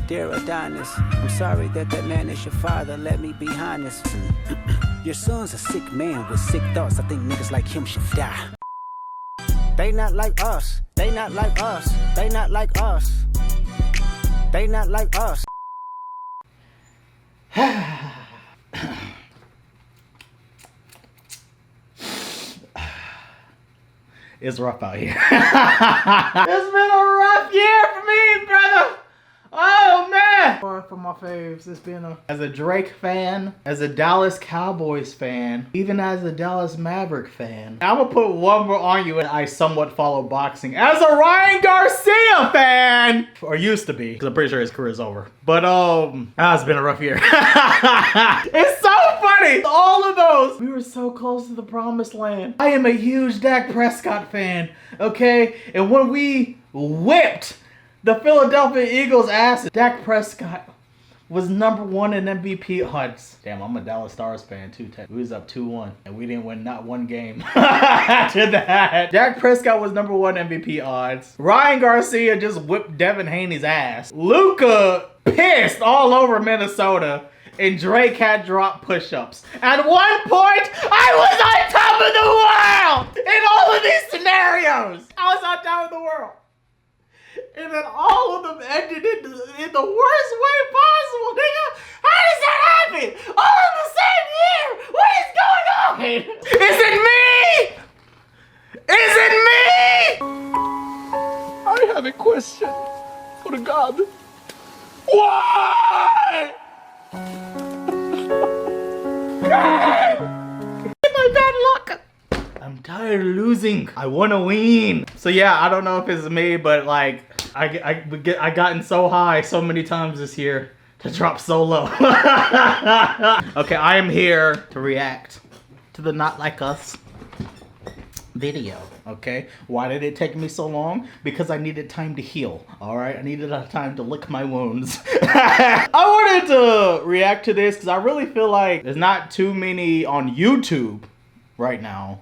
Dear Adonis, I'm sorry that that man is your father. Let me be honest. Your son's a sick man with sick thoughts. I think niggas like him should die. They not like us. They not like us. They not like us. They not like us. It's rough out here. It's been a rough year for me, brother. Oh man! For my faves, it's been as a Drake fan, as a Dallas Cowboys fan, even as a Dallas Maverick fan. I'm gonna put one more on you, and I somewhat follow boxing as a Ryan Garcia fan, or used to be, because I'm pretty sure his career is over. But it's been a rough year. It's so funny. All of those. We were so close to the promised land. I am a huge Dak Prescott fan. Okay, and when we whipped the Philadelphia Eagles' ass, Dak Prescott was #1 in MVP odds. Damn, I'm a Dallas Stars fan too. We was up 2-1, and we didn't win not one game after that. Dak Prescott was #1 MVP odds. Ryan Garcia just whipped Devin Haney's ass. Luka pissed all over Minnesota, and Drake had drop push-ups. At one point, I was on top of the world in all of these scenarios. I was on top of the world. And then all of them ended in the worst way possible, nigga. How does that happen? All in the same year. What is going on? Is it me? Is it me? I have a question for God. Why? My bad luck. I'm tired of losing. I want to win. So yeah, I don't know if it's me, but like I gotten so high so many times this year to drop so low. Okay, I am here to react to the Not Like Us video. Okay, why did it take me so long? Because I needed time to heal. All right, I needed time to lick my wounds. I wanted to react to this because I really feel like there's not too many on YouTube right now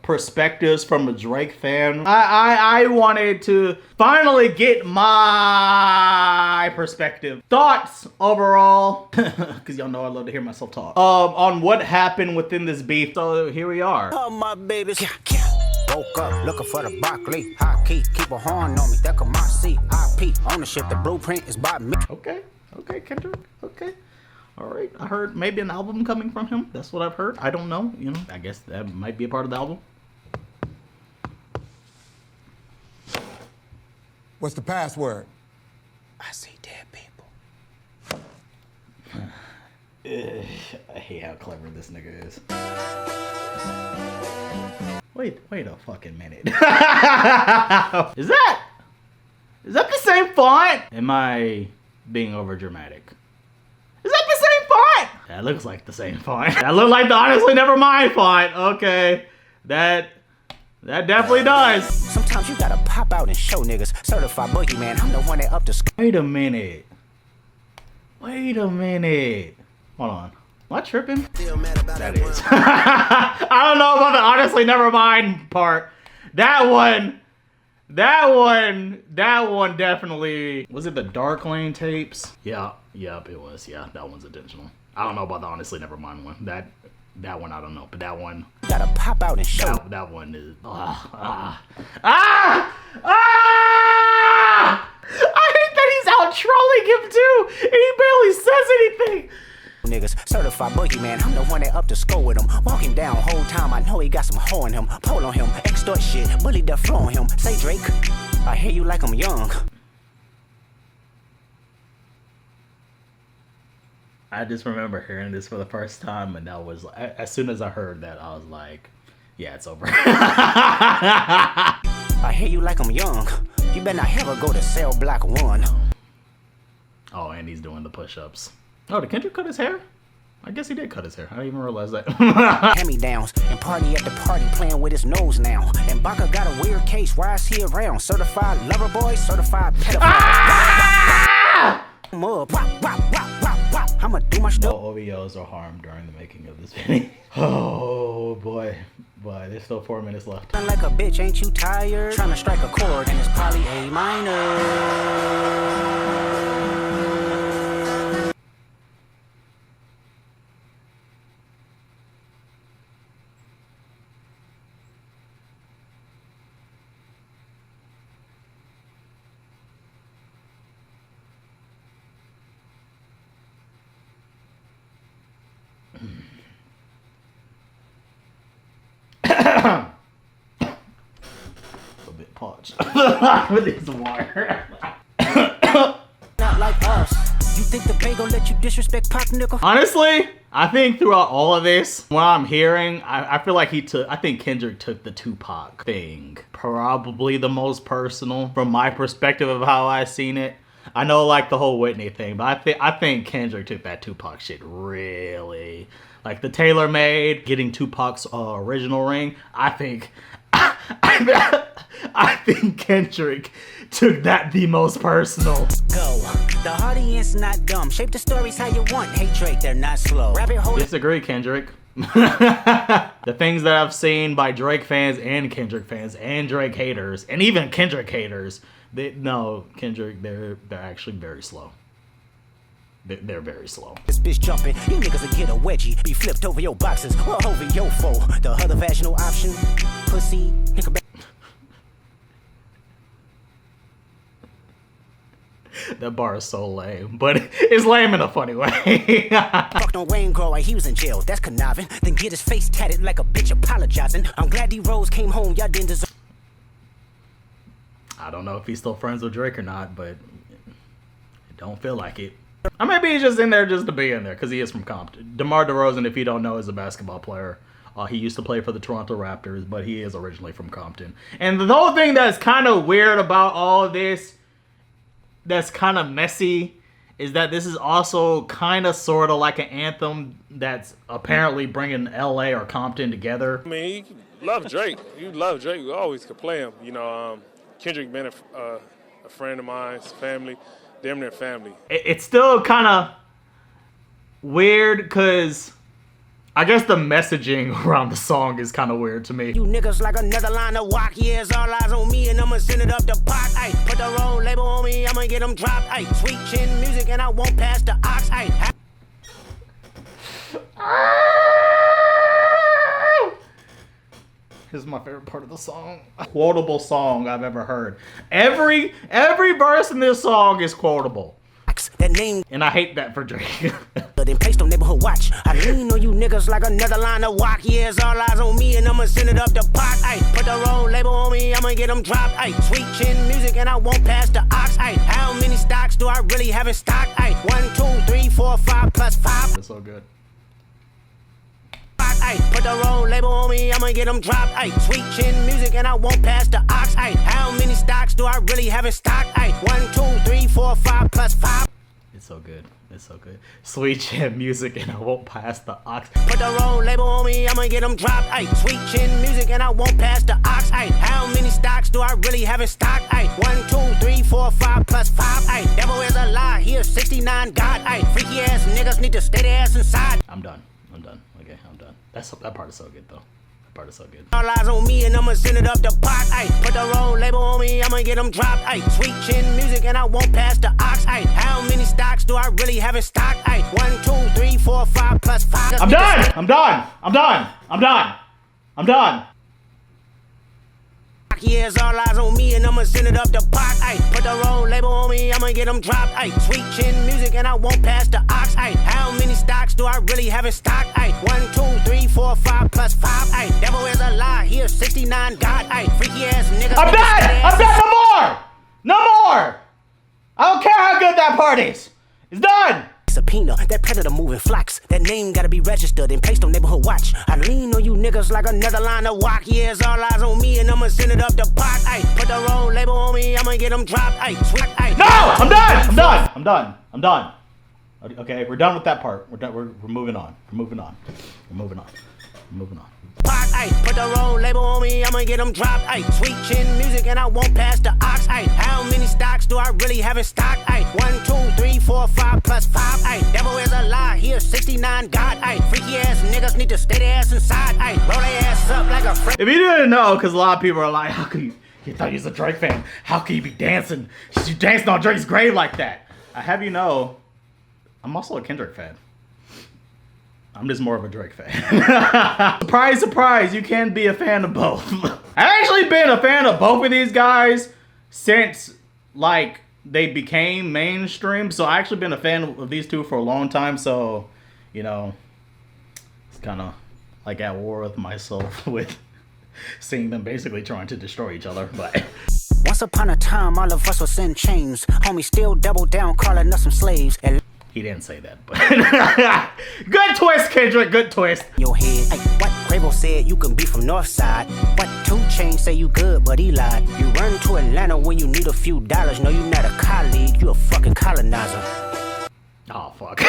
perspectives from a Drake fan. I wanted to finally get my perspective, thoughts overall, because y'all know I love to hear myself talk, on what happened within this beef. So here we are. Oh my babies. Woke up looking for the broccoli. High key, keep a horn on me. That could my CIP. Ownership, the blueprint is by me. Okay, Kendrick. Okay. All right, I heard maybe an album coming from him. That's what I've heard. I don't know, you know. I guess that might be a part of the album. What's the password? I see dead people. I hate how clever this nigga is. Wait a fucking minute. Is that the same font? Am I being over dramatic? Is that the same font? That looks like the same font. That looks like the Honestly Nevermind font. Okay, that definitely does. Sometimes you gotta pop out and show niggas. Certified boogeyman, I'm the one that up the Wait a minute. Hold on. Am I tripping? That is. I don't know about the Honestly Nevermind part. That one definitely. Was it the Dark Lane tapes? Yeah, yep, it was. Yeah, that one's intentional. I don't know about the Honestly Nevermind one. That one I don't know, but that one. Gotta pop out and show. That one is. I hate that he's out trolling him too, and he barely says anything. Niggas, certified boogeyman, I'm the one that up the score with him. Walk him down whole time, I know he got some hoe in him. Pole on him, extort shit, bully the flow on him. Say Drake, I hear you like I'm young. I just remember hearing this for the first time, and that was, as soon as I heard that, I was like, yeah, it's over. I hear you like I'm young. You better not ever go to cell block 1. Oh, and he's doing the push-ups. Oh, did Kendrick cut his hair? I guess he did cut his hair. I didn't even realize that. Hand-me-downs and party at the party playing with his nose now. And Baka got a weird case. Why is he around? Certified lover boy, certified pedophile. Ah! I'ma do my stuff. No OVOs are harmed during the making of this video. Oh boy, there's still 4 minutes left. Like a bitch, ain't you tired? Trying to strike a chord and it's probably A minor. bit parched with this water. Not like us. You think the Bay gon' let you disrespect Pop, nigga? Honestly, I think throughout all of this, what I'm hearing, I feel like I think Kendrick took the Tupac thing probably the most personal from my perspective of how I seen it. I know like the whole Whitney thing, but I think Kendrick took that Tupac shit really. Like the tailor-made, getting Tupac's original ring, I think Kendrick took that the most personal. Go. The audience not dumb. Shape the stories how you want. Hey Drake, they're not slow. Rabbit hole. Disagree, Kendrick. The things that I've seen by Drake fans and Kendrick fans and Drake haters and even Kendrick haters, Kendrick, they're actually very slow. They're very slow. This bitch jumping, you niggas will get a wedgie. Be flipped over your boxes or over your foe. The other vaginal option, pussy, nigga. That bar is so lame, but it's lame in a funny way. Fuck no Wayne Grow, he was in jail. That's conniving. Then get his face tatted like a bitch apologizing. I'm glad D-Rose came home. Y'all didn't deserve. I don't know if he's still friends with Drake or not, but it don't feel like it. Or maybe he's just in there just to be in there because he is from Compton. DeMar DeRozan, if you don't know, is a basketball player. He used to play for the Toronto Raptors, but he is originally from Compton. And the whole thing that's kind of weird about all of this, that's kind of messy, is that this is also kind of sort of like an anthem that's apparently bringing LA or Compton together. I mean, you love Drake. You love Drake. You always could play him. You know, Kendrick been a friend of mine, family, damn near family. It's still kind of weird because I guess the messaging around the song is kind of weird to me. You niggas like another line of walk. Yeah, it's all eyes on me and I'ma send it up the pot. Ay, put the roll label on me, I'ma get them dropped. Ay, sweet chin music and I won't pass the ox. Ay. This is my favorite part of the song. Quotable song I've ever heard. Every verse in this song is quotable. That name, and I hate that for Drake. then placed on neighborhood watch. I lean on you niggas like another line of walk. Yeah, it's all eyes on me and I'ma send it up the pot. Ay, put the roll label on me, I'ma get them dropped. Ay, sweet chin music and I won't pass the ox. Ay, how many stocks do I really have in stock? Ay, 1, 2, 3, 4, 5 plus 5. It's so good. Ay, put the roll label on me, I'ma get them dropped. Ay, sweet chin music and I won't pass the ox. Ay, how many stocks do I really have in stock? Ay, 1, 2, 3, 4, 5 plus 5. It's so good. It's so good. Sweet chin music and I won't pass the ox. Put the roll label on me, I'ma get them dropped. Ay, sweet chin music and I won't pass the ox. Ay, how many stocks do I really have in stock? Ay, 1, 2, 3, 4, 5 plus 5. Ay, devil is a lie, here's 69 God. Ay, freaky ass niggas need to stay their ass inside. I'm done. Okay, I'm done. That part is so good though. That part is so good. All eyes on me and I'ma send it up the pot. Ay, put the roll label on me, I'ma get them dropped. Ay, sweet chin music and I won't pass the ox. Ay, how many stocks do I really have in stock? Ay, 1, 2, 3, 4, 5 plus 5. I'm done. Yeah, it's all eyes on me and I'ma send it up the pot. Ay, put the roll label on me, I'ma get them dropped. Ay, sweet chin music and I won't pass the ox. Ay, how many stocks do I really have in stock? Ay, 1, 2, 3, 4, 5 plus 5. Ay, devil is a lie, here's 69 God. Ay, freaky ass niggas. I'm done. No more. I don't care how good that part is. It's done. Subpoena, that predator moving flocks. That name gotta be registered and placed on neighborhood watch. I lean on you niggas like another line of walk. Yeah, it's all eyes on me and I'ma send it up the pot. Ay, put the roll label on me, I'ma get them dropped. Ay, sweet. Ay, no, I'm done. Okay, we're done with that part. We're moving on. We're moving on. Ay, put the roll label on me, I'ma get them dropped. Ay, sweet chin music and I won't pass the ox. Ay, how many stocks do I really have in stock? Ay, 1, 2, 3, 4, 5 plus 5. Ay, devil is a lie, here's 69 God. Ay, freaky ass niggas need to stay their ass inside. Ay, roll their ass up like a friend. If you didn't know, because a lot of people are like, how could you thought he was a Drake fan? How could you be dancing? You dancing on Drake's grave like that? I have you know, I'm also a Kendrick fan. I'm just more of a Drake fan. Surprise, surprise, you can be a fan of both. I've actually been a fan of both of these guys since, like, they became mainstream. So I've actually been a fan of these two for a long time. So, you know, it's kind of like at war with myself with seeing them basically trying to destroy each other, but. Once upon a time, all of us was in chains. Homie still double down, calling us some slaves. And he didn't say that, but good twist, Kendrick. Good twist. Your head. Hey, what Quavo said you can be from North Side. What 2 Chainz say you good, but he lied. You run to Atlanta when you need a few dollars. No, you not a colleague, you a fucking colonizer. Oh fuck.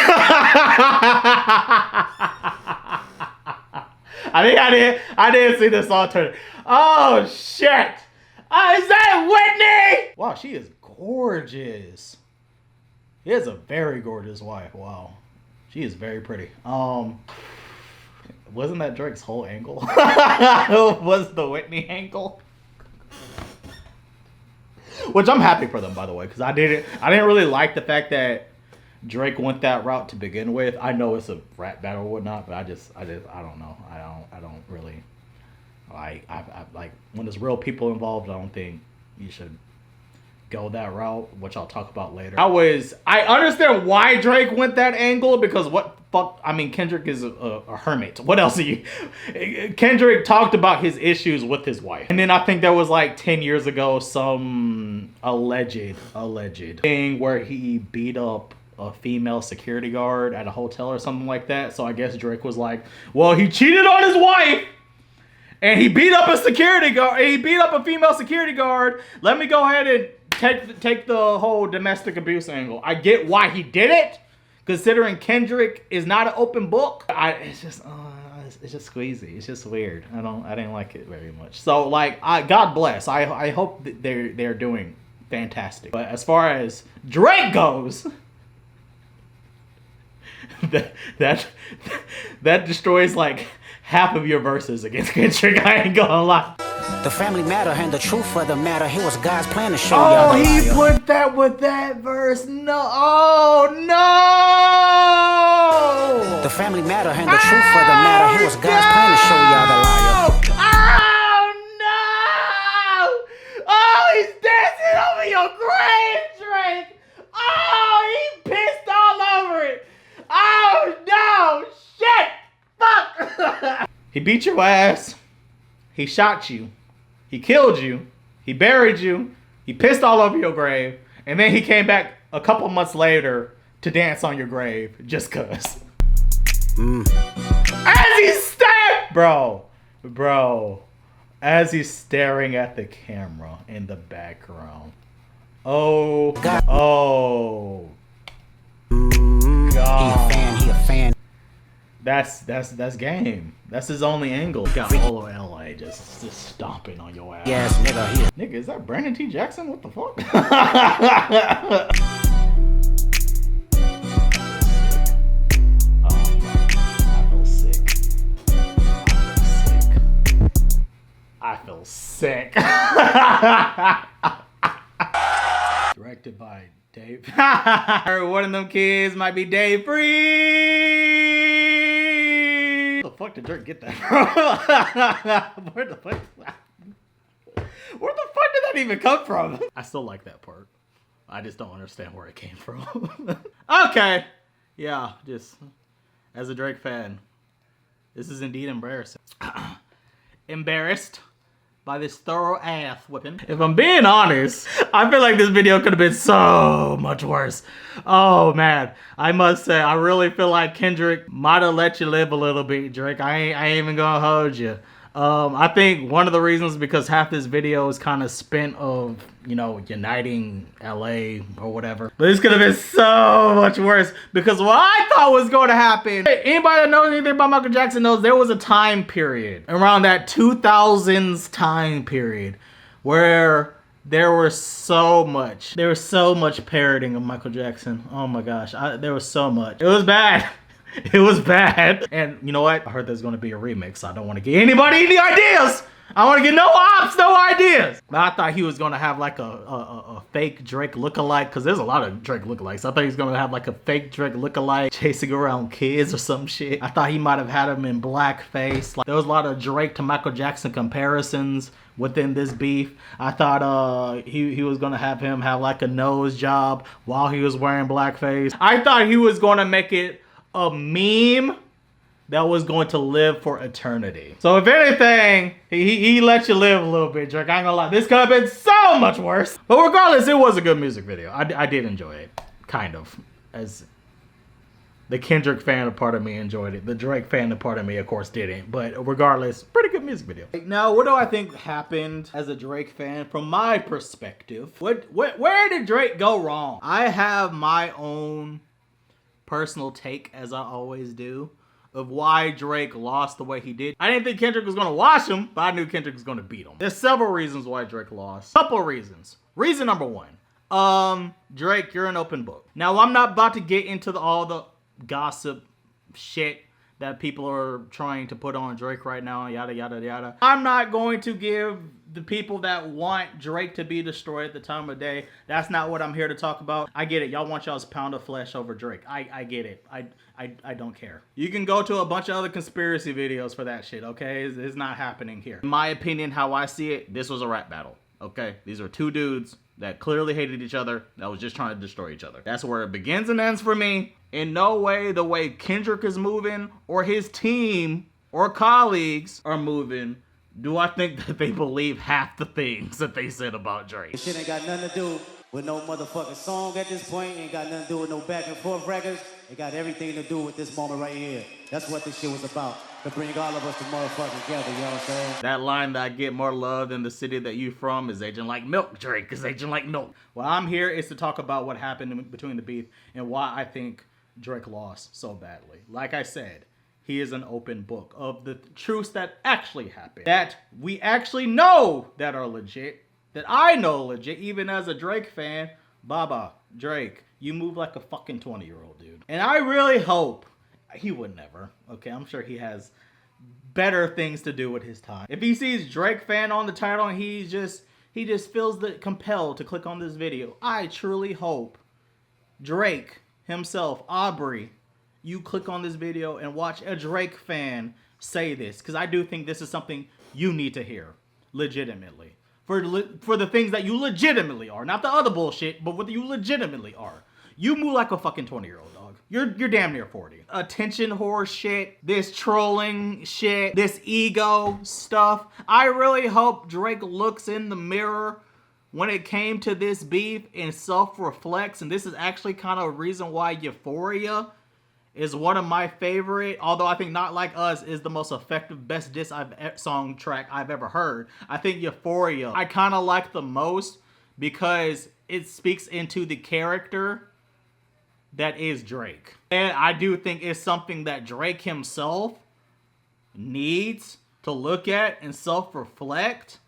I didn't see this alternative. Oh shit. Is that Whitney? Wow, she is gorgeous. He has a very gorgeous wife. Wow. She is very pretty. Wasn't that Drake's whole angle? Was the Whitney angle? Which I'm happy for them, by the way, because I didn't really like the fact that Drake went that route to begin with. I know it's a rap battle or whatnot, but I don't know. I don't really like when there's real people involved. I don't think you should go that route, which I'll talk about later. I understand why Drake went that angle, because Kendrick is a hermit. What else are you? Kendrick talked about his issues with his wife. And then I think there was like 10 years ago some alleged thing where he beat up a female security guard at a hotel or something like that. So I guess Drake was like, well, he cheated on his wife and he beat up a security guard. He beat up a female security guard. Let me go ahead and take the whole domestic abuse angle. I get why he did it, considering Kendrick is not an open book. It's just squeezy. It's just weird. I didn't like it very much. So like, God bless. I hope that they're doing fantastic. But as far as Drake goes, that destroys like half of your verses against Kendrick. I ain't gonna lie. The family matter and the truth of the matter. Here was God's plan to show y'all. Oh, he put that with that verse. No. Oh, no. The family matter and the truth of the matter. Here was God's plan to show y'all the liar. Oh, no. Oh, he's dancing over your grave, Drake. Oh, he pissed all over it. Oh, no. Shit. Fuck. He beat your ass. He shot you. He killed you. He buried you. He pissed all over your grave. And then he came back a couple months later to dance on your grave just cause. As he's staring, bro, as he's staring at the camera in the background. Oh, God. He a fan. That's game. That's his only angle. Got all of LA just stomping on your ass. Yes, nigga. Nigga, is that Brandon T. Jackson? What the fuck? I feel sick. Directed by Dave. One of them kids might be Dave Free. Where the fuck did Drake get that from? Where the fuck did that even come from? I still like that part. I just don't understand where it came from. Okay. Yeah, just as a Drake fan, this is indeed embarrassing. Embarrassed by this thorough ass whipping. If I'm being honest, I feel like this video could have been so much worse. Oh man, I must say, I really feel like Kendrick might have let you live a little bit, Drake. I ain't even gonna hold you. I think one of the reasons because half this video is kind of spent of, you know, uniting LA or whatever. But this could have been so much worse because what I thought was going to happen. Anybody that knows anything about Michael Jackson knows there was a time period around that 2000s time period where there was so much parroting of Michael Jackson. Oh my gosh, there was so much. It was bad. It was bad. And you know what? I heard there's going to be a remix. I don't want to get anybody any ideas. I want to get no ops, no ideas. But I thought he was going to have like a fake Drake lookalike, because there's a lot of Drake lookalikes. I thought he was going to have like a fake Drake lookalike chasing around kids or some shit. I thought he might have had him in blackface. Like, there was a lot of Drake to Michael Jackson comparisons within this beef. I thought he was going to have him have like a nose job while he was wearing blackface. I thought he was going to make it a meme that was going to live for eternity. So if anything, he let you live a little bit, Drake. I ain't gonna lie. This could have been so much worse. But regardless, it was a good music video. I did enjoy it. Kind of. As the Kendrick fan part of me enjoyed it. The Drake fan part of me, of course, didn't. But regardless, pretty good music video. Now, what do I think happened as a Drake fan from my perspective? Where did Drake go wrong? I have my own personal take, as I always do, of why Drake lost the way he did. I didn't think Kendrick was going to wash him, but I knew Kendrick was going to beat him. There's several reasons why Drake lost. Couple reasons. Reason number one. Drake, you're an open book. Now, I'm not about to get into all the gossip shit that people are trying to put on Drake right now, yada, yada, yada. I'm not going to give the people that want Drake to be destroyed at the time of day. That's not what I'm here to talk about. I get it. Y'all want y'all's pound of flesh over Drake. I get it. I don't care. You can go to a bunch of other conspiracy videos for that shit, okay? It's not happening here. In my opinion, how I see it, this was a rap battle, okay? These are two dudes that clearly hated each other, that was just trying to destroy each other. That's where it begins and ends for me. In no way the way Kendrick is moving or his team or colleagues are moving do I think that they believe half the things that they said about Drake. This shit ain't got nothing to do with no motherfucking song at this point. Ain't got nothing to do with no back and forth records. It got everything to do with this moment right here. That's what this shit was about. To bring all of us to motherfucking together, you know what I'm saying? That line that I get more love than the city that you from is aging like milk, Drake is aging like milk. Well, I'm here is to talk about what happened between the beef and why I think Drake lost so badly. Like I said, he is an open book of the truths that actually happened, that we actually know that are legit, that I know legit, even as a Drake fan. Baba, Drake, you move like a fucking 20-year-old, dude. And I really hope, he would never, okay, I'm sure he has better things to do with his time. If he sees Drake fan on the title and he just feels compelled to click on this video, I truly hope Drake himself, Aubrey, you click on this video and watch a Drake fan say this, because I do think this is something you need to hear, legitimately. For the things that you legitimately are, not the other bullshit, but what you legitimately are. You move like a fucking 20-year-old, dog. You're damn near 40. Attention whore shit, this trolling shit, this ego stuff. I really hope Drake looks in the mirror when it came to this beef and self-reflects, and this is actually kind of a reason why Euphoria is one of my favorite, although I think Not Like Us is the most effective, best diss song track I've ever heard. I think Euphoria I kind of like the most because it speaks into the character that is Drake. And I do think it's something that Drake himself needs to look at and self-reflect,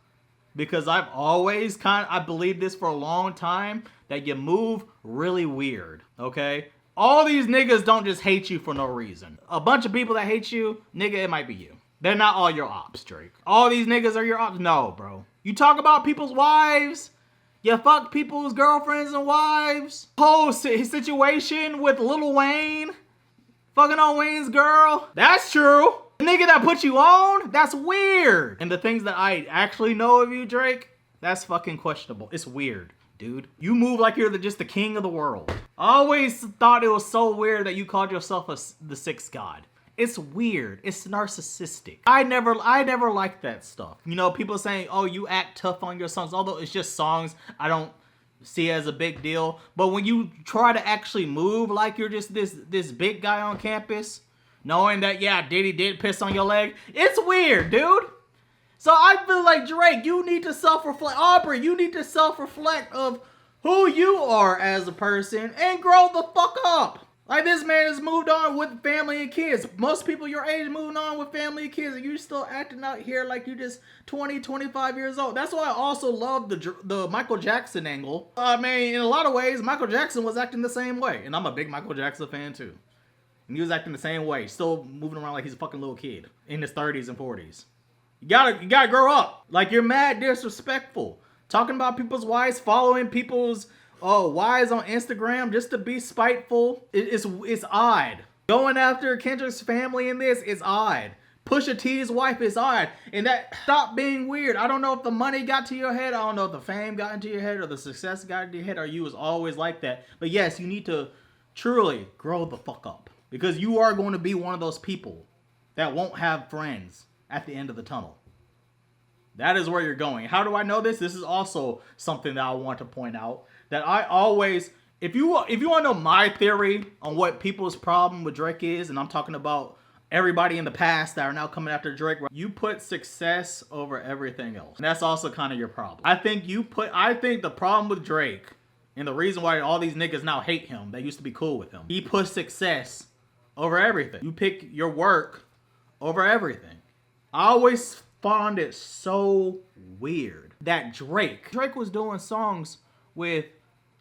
because I've always I believe this for a long time, that you move really weird, okay? All these niggas don't just hate you for no reason. A bunch of people that hate you, nigga, it might be you. They're not all your ops, Drake. All these niggas are your ops? No, bro. You talk about people's wives, you fuck people's girlfriends and wives. Whole situation with Lil Wayne, fucking on Wayne's girl. That's true. The nigga that put you on, that's weird. And the things that I actually know of you, Drake, that's fucking questionable. It's weird, dude. You move like you're just the king of the world. I always thought it was so weird that you called yourself the sixth god. It's weird. It's narcissistic. I never liked that stuff. You know, people saying, oh, you act tough on your songs, although it's just songs I don't see as a big deal. But when you try to actually move like you're just this big guy on campus, knowing that, yeah, Diddy did piss on your leg, it's weird, dude. So I feel like, Drake, you need to self-reflect. Aubrey, you need to self-reflect of who you are as a person and grow the fuck up. Like, this man has moved on with family and kids. Most people your age moving on with family and kids, and you're still acting out here like you're just 20, 25 years old. That's why I also love the Michael Jackson angle. I mean, in a lot of ways, Michael Jackson was acting the same way, and I'm a big Michael Jackson fan too. And he was acting the same way, still moving around like he's a fucking little kid in his 30s and 40s. You gotta grow up. Like, you're mad disrespectful. Talking about people's wives, following people's wives on Instagram just to be spiteful. It's odd. Going after Kendrick's family in this is odd. Pusha T's wife is odd. And that, stop being weird. I don't know if the money got to your head. I don't know if the fame got into your head or the success got into your head or you was always like that. But yes, you need to truly grow the fuck up. Because you are going to be one of those people that won't have friends at the end of the tunnel. That is where you're going. How do I know this? This is also something that I want to point out. That I always, if you want to know my theory on what people's problem with Drake is, and I'm talking about everybody in the past that are now coming after Drake, you put success over everything else. And that's also kind of your problem. I think the problem with Drake, and the reason why all these niggas now hate him, that used to be cool with him, he put success over everything. You pick your work over everything. I always found it so weird that Drake was doing songs with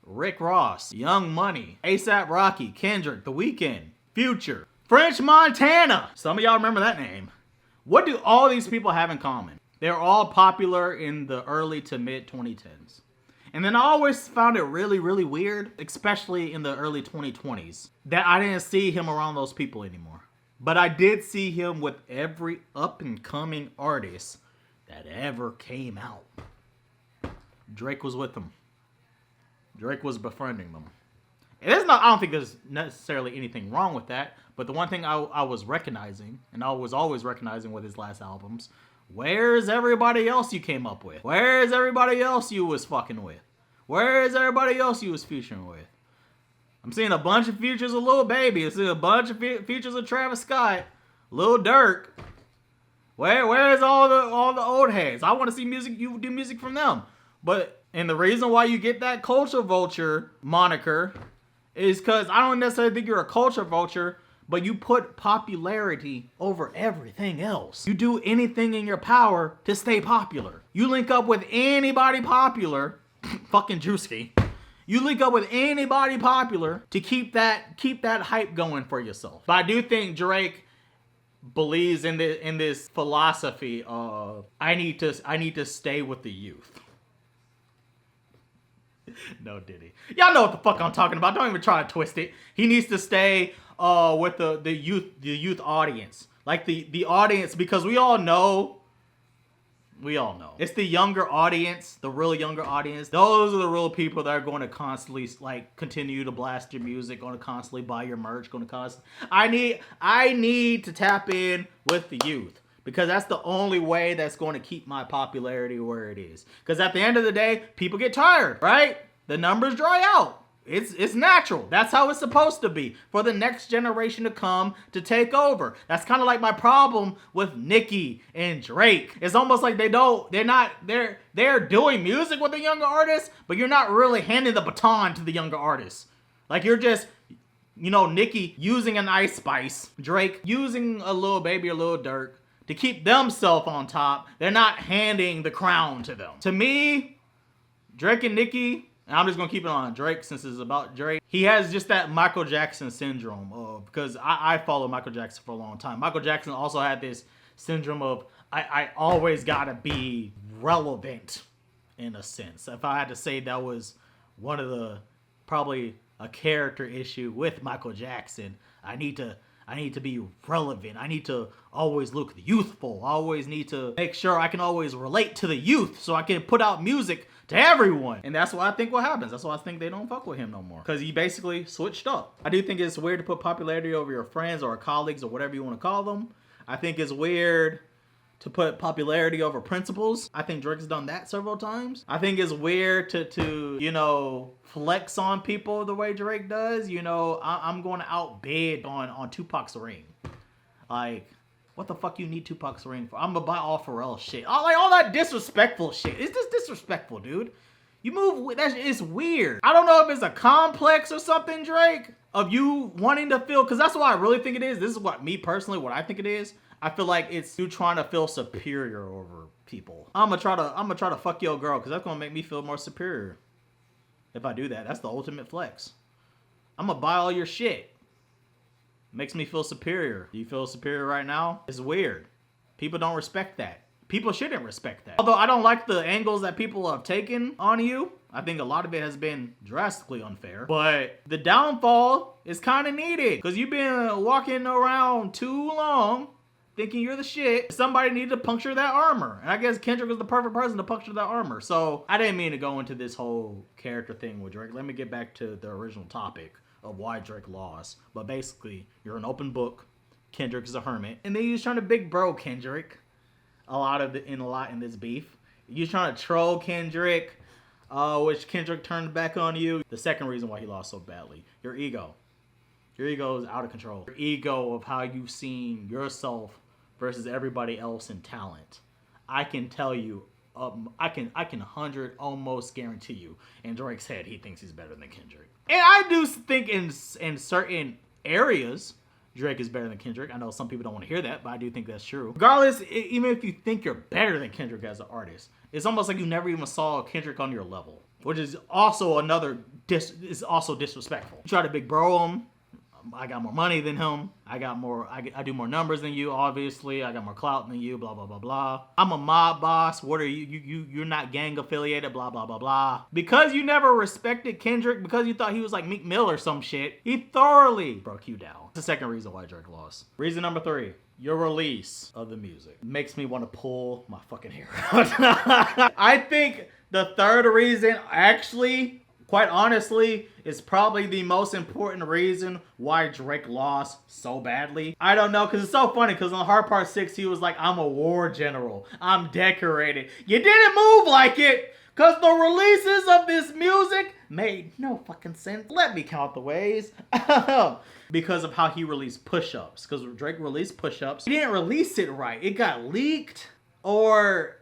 Rick Ross, Young Money, A$AP Rocky, Kendrick, The Weeknd, Future, French Montana. Some of y'all remember that name. What do all these people have in common? They're all popular in the early to mid 2010s. And then I always found it really, really weird, especially in the early 2020s, that I didn't see him around those people anymore. But I did see him with every up-and-coming artist that ever came out. Drake was with them. Drake was befriending them. I don't think there's necessarily anything wrong with that, but the one thing I was recognizing, and I was always recognizing with his last albums, where's everybody else you came up with? Where's everybody else you was fucking with? Where's everybody else you was featuring with? I'm seeing a bunch of features of Lil Baby. I'm seeing a bunch of features of Travis Scott, Lil Durk. Where's all the old heads? I want to see music. You do music from them. And the reason why you get that culture vulture moniker is because I don't necessarily think you're a culture vulture, but you put popularity over everything else. You do anything in your power to stay popular. You link up with anybody popular, fucking Drewski. You link up with anybody popular to keep that hype going for yourself. But I do think Drake believes in this philosophy of I need to stay with the youth. No, did he? Y'all know what the fuck I'm talking about. Don't even try to twist it. He needs to stay with the youth audience, like the audience, because we all know. It's the younger audience, the real younger audience. Those are the real people that are going to constantly continue to blast your music, going to constantly buy your merch, going to constantly. I need to tap in with the youth because that's the only way that's going to keep my popularity where it is. Because at the end of the day, people get tired, right? The numbers dry out. It's natural. That's how it's supposed to be for the next generation to come to take over. That's kind of like my problem with Nicki and Drake. It's almost like they're doing music with the younger artists, but you're not really handing the baton to the younger artists. Like you're just, Nicki using an Ice Spice, Drake using a Lil Baby or Lil Durk to keep themselves on top. They're not handing the crown to them. To me, Drake and Nicki, and I'm just going to keep it on Drake since it's about Drake. He has just that Michael Jackson syndrome because I followed Michael Jackson for a long time. Michael Jackson also had this syndrome of I always got to be relevant in a sense. If I had to say that was one of the probably a character issue with Michael Jackson, I need to be relevant. I need to always look youthful. I always need to make sure I can always relate to the youth so I can put out music to everyone. And that's what I think what happens. That's why I think they don't fuck with him no more. Because he basically switched up. I do think it's weird to put popularity over your friends or colleagues or whatever you want to call them. I think it's weird to put popularity over principles. I think Drake's done that several times. I think it's weird to flex on people the way Drake does. I'm going to outbid on Tupac's ring. Like, what the fuck you need Tupac's ring for? I'm gonna buy all Pharrell shit. All that disrespectful shit. It's just disrespectful, dude. You move, it's weird. I don't know if it's a complex or something, Drake, of you wanting to feel, because that's what I really think it is. This is what I think it is. I feel like it's you trying to feel superior over people. I'm gonna try to fuck your girl because that's gonna make me feel more superior. If I do that, that's the ultimate flex. I'm gonna buy all your shit. Makes me feel superior. Do you feel superior right now? It's weird. People don't respect that. People shouldn't respect that. Although I don't like the angles that people have taken on you. I think a lot of it has been drastically unfair. But the downfall is kind of needed. Because you've been walking around too long thinking you're the shit. Somebody needed to puncture that armor. And I guess Kendrick was the perfect person to puncture that armor. So I didn't mean to go into this whole character thing with Drake. Let me get back to the original topic of why Drake lost. But basically, you're an open book. Kendrick is a hermit. And then he was trying to big bro Kendrick a lot in this beef. You trying to troll Kendrick, which Kendrick turned back on you. The second reason why he lost so badly, your ego. Your ego is out of control. Your ego of how you've seen yourself versus everybody else in talent. I can tell you, I can 100 almost guarantee you, in Drake's head, he thinks he's better than Kendrick. And I do think in certain areas, Drake is better than Kendrick. I know some people don't want to hear that, but I do think that's true. Regardless, even if you think you're better than Kendrick as an artist, it's almost like you never even saw Kendrick on your level, which is also disrespectful. You try to big bro him. I got more money than him. I do more numbers than you, obviously. I got more clout than you, blah, blah, blah, blah. I'm a mob boss. What are you? You're not gang affiliated, blah, blah, blah, blah. Because you never respected Kendrick, because you thought he was like Meek Mill or some shit, he thoroughly broke you down. That's the second reason why Drake lost. Reason number 3, your release of the music makes me want to pull my fucking hair out. I think the third reason, actually, quite honestly, is probably the most important reason why Drake lost so badly. I don't know, because it's so funny, because on Hard Part 6, he was like, I'm a war general. I'm decorated. You didn't move like it, because the releases of this music made no fucking sense. Let me count the ways. Because of how he released Push-Ups. Because Drake released Push-Ups, he didn't release it right. It got leaked, or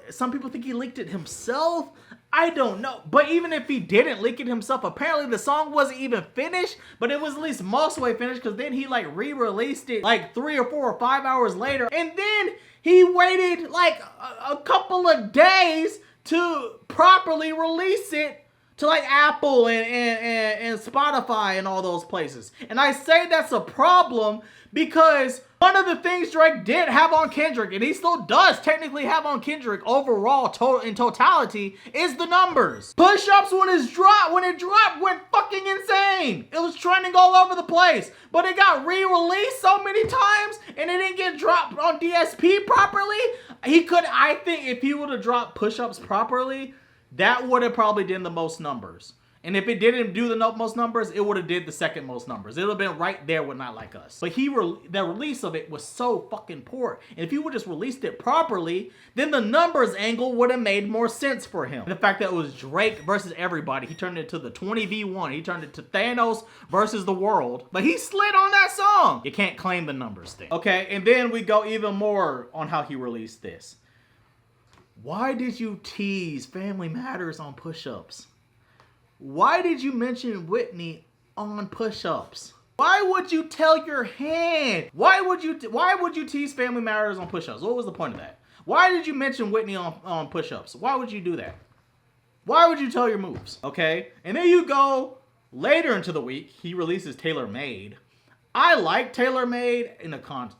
some people think he leaked it himself. I don't know. But even if he didn't leak it himself, apparently the song wasn't even finished, but it was at least most way finished, because then he like re-released it like 3 or 4 or 5 hours later. And then he waited like a couple of days to properly release it to like Apple and Spotify and all those places. And I say that's a problem because one of the things Drake did have on Kendrick, and he still does technically have on Kendrick overall in totality, is the numbers. Push-Ups when it dropped went fucking insane. It was trending all over the place, but it got re-released so many times and it didn't get dropped on DSP properly. I think if he would have dropped Push-Ups properly, that would have probably done the most numbers. And if it didn't do the most numbers, it would have did the second most numbers. It would have been right there with Not Like Us. But the release of it was so fucking poor. And if he would have just released it properly, then the numbers angle would have made more sense for him. And the fact that it was Drake versus everybody, he turned it into the 20v1. He turned it to Thanos versus the world. But he slid on that song. You can't claim the numbers thing. Okay, and then we go even more on how he released this. Why did you tease Family Matters on Push-Ups? Why did you mention Whitney on Push-Ups? Why would you tell your hand? Why would you tease Family Matters on Push-Ups? What was the point of that? Why did you mention Whitney on Push-Ups? Why would you do that? Why would you tell your moves? Okay? And then you go later into the week, he releases Tailor Made. I like Tailor Made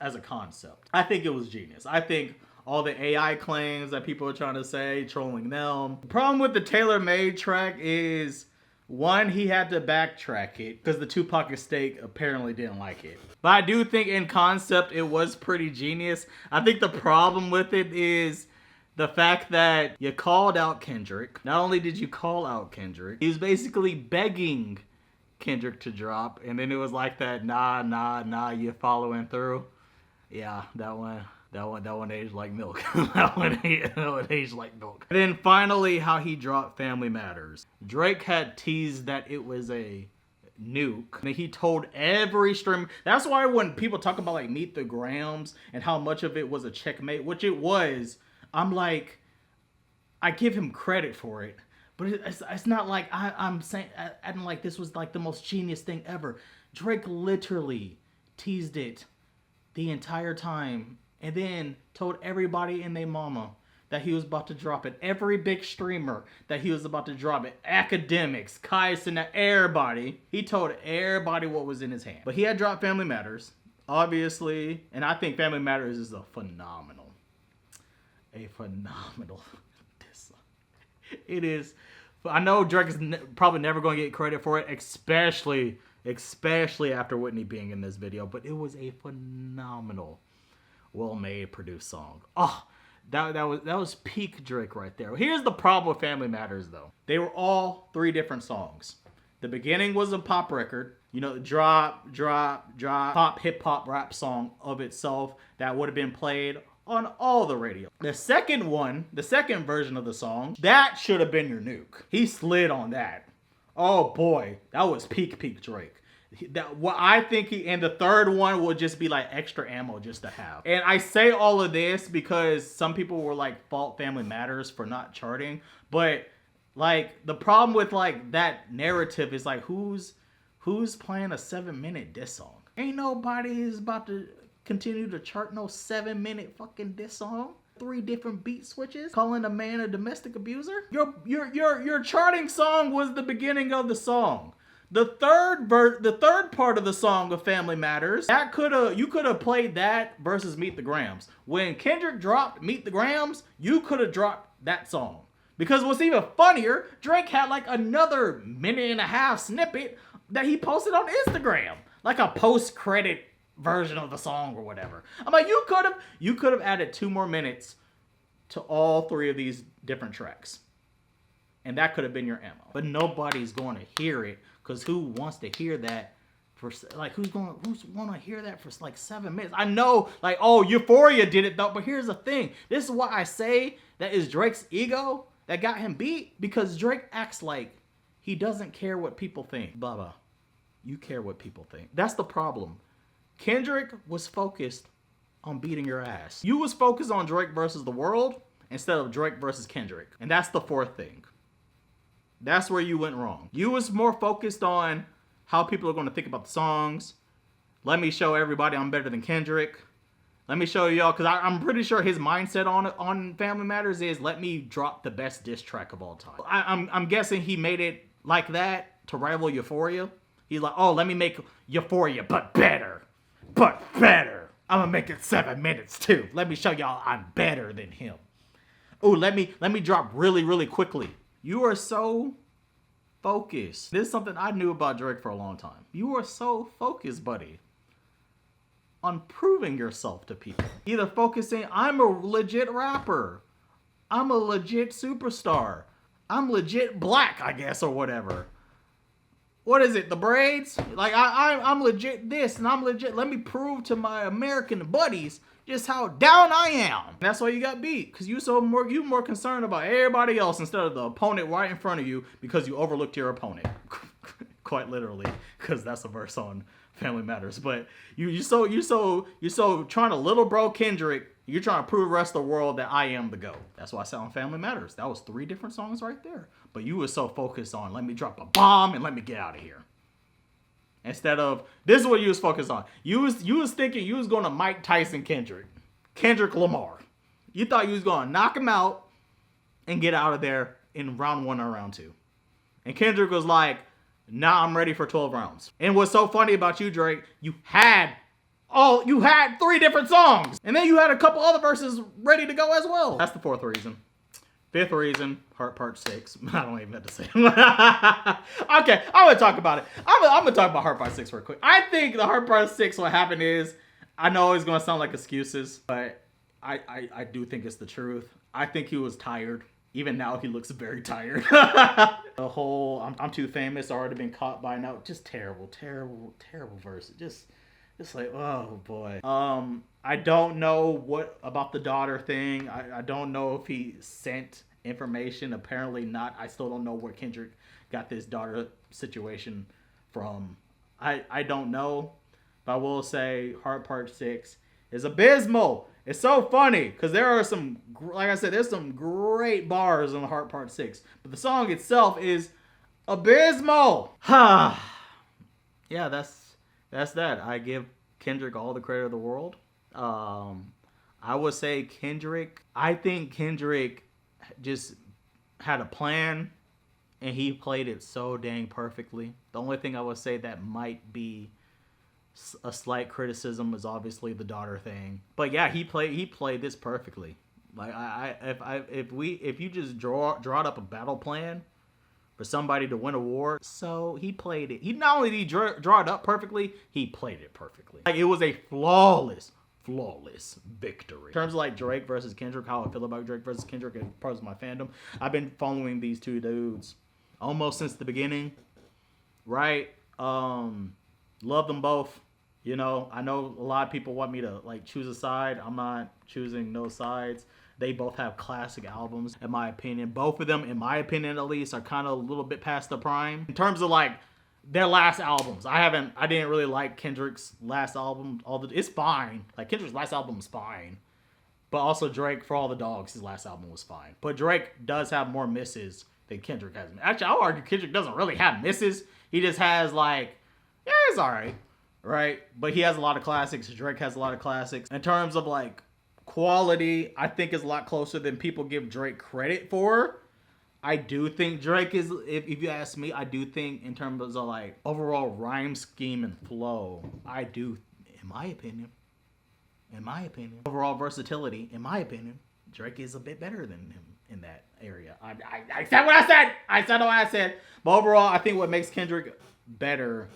as a concept. I think it was genius. I think all the AI claims that people are trying to say, trolling them. The problem with the Tailor Made track is, one, he had to backtrack it because the Tupac estate apparently didn't like it. But I do think in concept it was pretty genius. I think the problem with it is the fact that you called out Kendrick. Not only did you call out Kendrick, he was basically begging Kendrick to drop, and then it was like that, nah, you following through. Yeah, that one aged like milk. that one aged like milk. And then finally, how he dropped Family Matters. Drake had teased that it was a nuke. And he told every streamer. That's why when people talk about like Meet the Grams and how much of it was a checkmate, which it was, I'm like, I give him credit for it. But it's not like I'm saying, acting like this was like the most genius thing ever. Drake literally teased it the entire time. And then told everybody and their mama that he was about to drop it. Every big streamer that he was about to drop it. Academics, Kaizen, everybody. He told everybody what was in his hand. But he had dropped Family Matters, obviously. And I think Family Matters is a phenomenal diss. It is. I know Drake is probably never going to get credit for it, especially after Whitney being in this video. But it was a phenomenal, well-made, produced song. Oh, that was peak Drake right there. Here's the problem with Family Matters, though. They were all 3 different songs. The beginning was a pop record. You know, drop, pop, hip hop rap song of itself that would have been played on all the radio. The second one, the second version of the song, that should have been your nuke. He slid on that. Oh boy, that was peak Drake. What I think and the third one will just be like extra ammo just to have. And I say all of this because some people were like fault Family Matters for not charting, but like the problem with like that narrative is like who's playing a 7-minute diss song? Ain't nobody is about to continue to chart no 7-minute fucking diss song. 3 different beat switches, calling a man a domestic abuser. Your charting song was the beginning of the song. The third part of the song of Family Matters, you could have played that versus Meet the Grams. When Kendrick dropped Meet the Grams, you could have dropped that song. Because what's even funnier, Drake had like another 1.5-minute snippet that he posted on Instagram, like a post-credit version of the song or whatever. I'm like, you could have added 2 more minutes to all 3 of these different tracks, and that could have been your ammo. But nobody's going to hear it. Because who wants to hear that for, like, who's want to hear that for, like, 7 minutes? I know, like, oh, Euphoria did it, though. But here's the thing. This is why I say that is Drake's ego that got him beat. Because Drake acts like he doesn't care what people think. Blah, blah. You care what people think. That's the problem. Kendrick was focused on beating your ass. You was focused on Drake versus the world instead of Drake versus Kendrick. And that's the fourth thing. That's where you went wrong. You was more focused on how people are going to think about the songs. Let me show everybody I'm better than Kendrick. Let me show y'all, because I'm pretty sure his mindset on Family Matters is let me drop the best diss track of all time. I'm guessing he made it like that to rival Euphoria. He's like, oh, let me make Euphoria, but better. But better. I'm going to make it 7 minutes too. Let me show y'all I'm better than him. Oh, let me drop really, really quickly. You are so focused. This is something I knew about Drake for a long time. You are so focused, buddy, on proving yourself to people. Either focusing, I'm a legit rapper. I'm a legit superstar. I'm legit black, I guess, or whatever. What is it, the braids? Like, I'm legit this, and I'm legit, let me prove to my American buddies just how down I am. And that's why you got beat, because you more concerned about everybody else instead of the opponent right in front of you because you overlooked your opponent. Quite literally, because that's a verse on Family Matters. But you so trying to little bro Kendrick, you're trying to prove the rest of the world that I am the GOAT. That's why I said on Family Matters. That was 3 different songs right there. But you were so focused on let me drop a bomb and let me get out of here. Instead of, this is what you was focused on. You was thinking you was going to Mike Tyson Kendrick Lamar. You thought you was going to knock him out and get out of there in round 1 or round 2. And Kendrick was like, nah, I'm ready for 12 rounds. And what's so funny about you, Drake, you had 3 different songs. And then you had a couple other verses ready to go as well. That's the 4th reason. 5th reason, Heart Part 6. I don't even have to say it. Okay, I'm going to talk about it. I'm going to talk about Heart Part 6 real quick. I think the Heart Part 6, what happened is, I know it's going to sound like excuses, but I do think it's the truth. I think he was tired. Even now, he looks very tired. The whole, I'm too famous, already been caught by now. Just terrible verse. Just like, oh boy. I don't know what about the daughter thing. I don't know if he sent information. Apparently not. I still don't know where Kendrick got this daughter situation from. I don't know. But I will say Heart Part 6 is abysmal. It's so funny because there are some, like I said, there's some great bars on the Heart Part 6. But the song itself is abysmal. Yeah, that's that. I give Kendrick all the credit of the world. I would say I think Kendrick just had a plan and he played it so dang perfectly. The only thing I would say that might be a slight criticism is obviously the daughter thing. But yeah, he played this perfectly. Like if you just draw up a battle plan for somebody to win a war, so he played it. He not only did he draw it up perfectly, he played it perfectly. Like it was a flawless victory. In terms of like Drake versus Kendrick, how I feel about Drake versus Kendrick as part of my fandom, I've been following these 2 dudes almost since the beginning. right? Love them both. You know, I know a lot of people want me to like choose a side. I'm not choosing no sides. They both have classic albums, in my opinion. Both of them, in my opinion at least, are kind of a little bit past the prime. In terms of like their last albums, I didn't really like Kendrick's last album. It's fine. Like Kendrick's last album is fine. But also Drake, For All the Dogs, his last album was fine. But Drake does have more misses than Kendrick has. Actually, I would argue Kendrick doesn't really have misses. He just has like, yeah, it's all right. Right? But he has a lot of classics. Drake has a lot of classics. In terms of like quality, I think is a lot closer than people give Drake credit for. I do think Drake is, if you ask me, I do think in terms of like overall rhyme scheme and flow, I do, in my opinion, overall versatility, in my opinion, Drake is a bit better than him in that area. I said what I said. I said what I said. But overall, I think what makes Kendrick better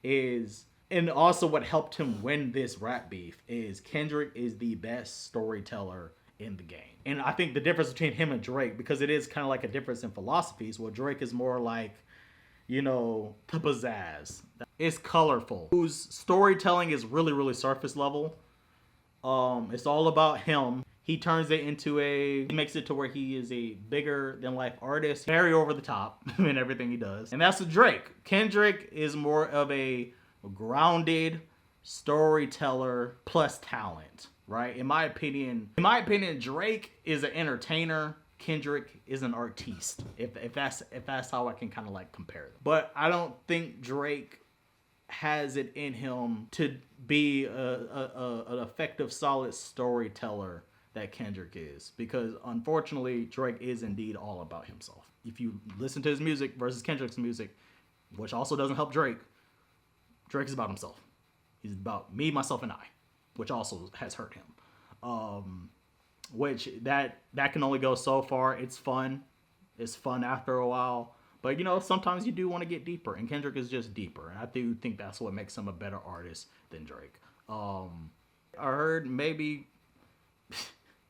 is, and also what helped him win this rap beef, is Kendrick is the best storyteller in the game. And I think the difference between him and Drake, because it is kind of like a difference in philosophies, where Drake is more like, you know, the pizzazz. It's colorful. Whose storytelling is really, really surface level. It's all about him. He turns it into he makes it to where he is a bigger than life artist, very over the top in everything he does. And that's with Drake. Kendrick is more of a grounded storyteller plus talent, right? In my opinion, Drake is an entertainer. Kendrick is an artiste. If that's how I can kind of like compare them. But I don't think Drake has it in him to be an effective, solid storyteller that Kendrick is, because unfortunately Drake is indeed all about himself. If you listen to his music versus Kendrick's music, which also doesn't help Drake, Drake is about himself. He's about me, myself, and I, which also has hurt him. Which that can only go so far. It's fun after a while, but you know, sometimes you do want to get deeper, and Kendrick is just deeper, and I do think that's what makes him a better artist than Drake. I heard maybe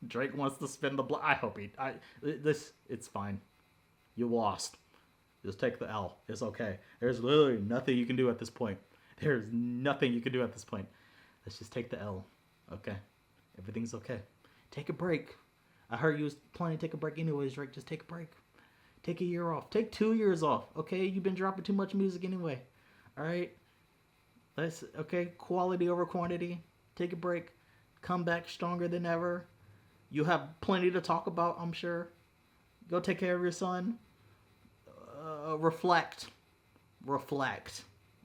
Drake wants to spin the block. I hope it's fine. You lost. Just take the L. It's okay. There's literally nothing you can do at this point. Let's just take the L. Okay? Everything's okay. Take a break. I heard you was planning to take a break anyways, Drake. Just take a break. Take a year off. Take 2 years off. Okay? You've been dropping too much music anyway. Alright? Quality over quantity. Take a break. Come back stronger than ever. You have plenty to talk about, I'm sure. Go take care of your son. Reflect.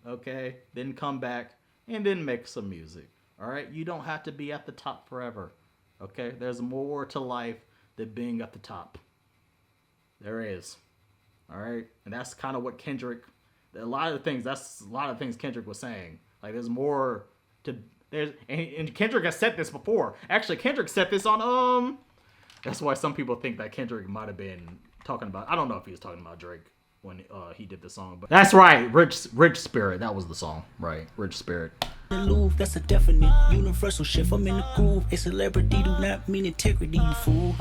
Okay? Then come back and then make some music. Alright? You don't have to be at the top forever. Okay? There's more to life than being at the top. There is. Alright? And that's kind of what Kendrick, a lot of things Kendrick was saying. Like, there's more to, and Kendrick has said this before. Actually, Kendrick said this on, that's why some people think that Kendrick might have been talking about, I don't know if he was talking about Drake when he did the song, but that's right, Rich Spirit, that was the song, right? Rich Spirit. That's a definite universal shift. I'm in the groove. A celebrity do not mean integrity, you fool.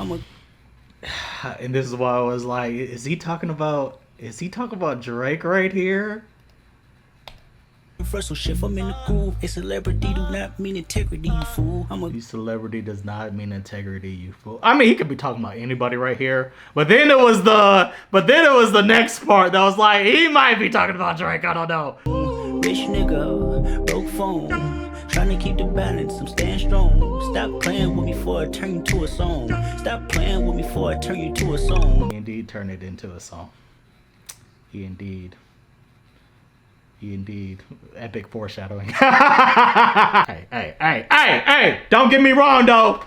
And this is why I was like, is he talking about Drake right here? Universal shift. I'm in the groove. A celebrity do not mean integrity, you fool. Celebrity does not mean integrity, you fool. I mean, he could be talking about anybody right here, but then it was the next part that was like, he might be talking about Drake. I don't know. Rich nigga, broke phone, trying to keep the balance, I'm staying strong. Stop playing with me before I turn you to a song. Stop playing with me before I turn you to a song. He indeed turned it into a song. He indeed. Epic foreshadowing. Hey, don't get me wrong though.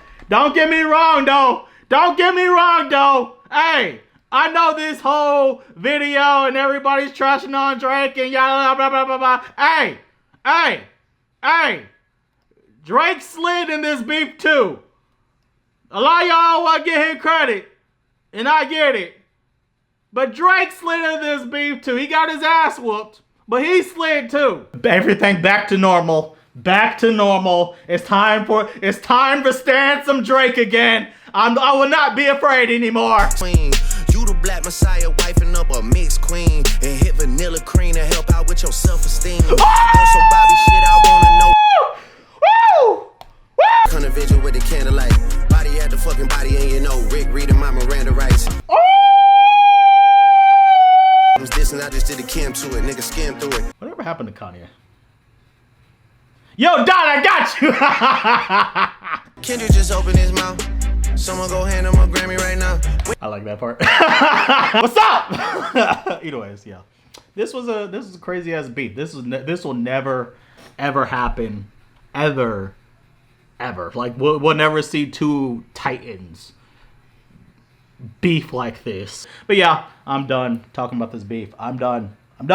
Hey, I know this whole video and everybody's trashing on Drake and yada blah blah blah blah. Hey, Drake slid in this beef too. A lot of y'all want to give him credit, and I get it. But Drake slid in this beef too. He got his ass whooped, but he slid too. Everything back to normal. It's time to stand some Drake again. I will not be afraid anymore. You the black messiah, wifing up a mixed queen. And hit vanilla cream to help out with your self-esteem. On some Bobby shit, I wanna know. Kind of vigil with the candlelight. Body at the fucking body, and you know Rick reading my Miranda rights. I was dissing, I just did a Kim to it, nigga skim through it. Whatever happened to Kanye? Yo, Don, I got you! Kendrick just opened his mouth. Someone go hand him a Grammy right now. I like that part. What's up? Anyways, yeah. This was a crazy ass beat. This will never ever happen. Ever. Like we'll never see two titans beef like this. But yeah, I'm done talking about this beef. I'm done. We're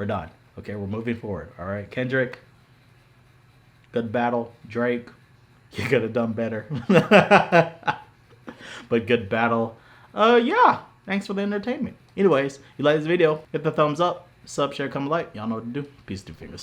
done. Okay, we're moving forward. All right, Kendrick, good battle. Drake, you could have done better. But good battle. Yeah, thanks for the entertainment. Anyways, you like this video, hit the thumbs up, sub, share, comment, like. Y'all know what to do. Peace, two fingers.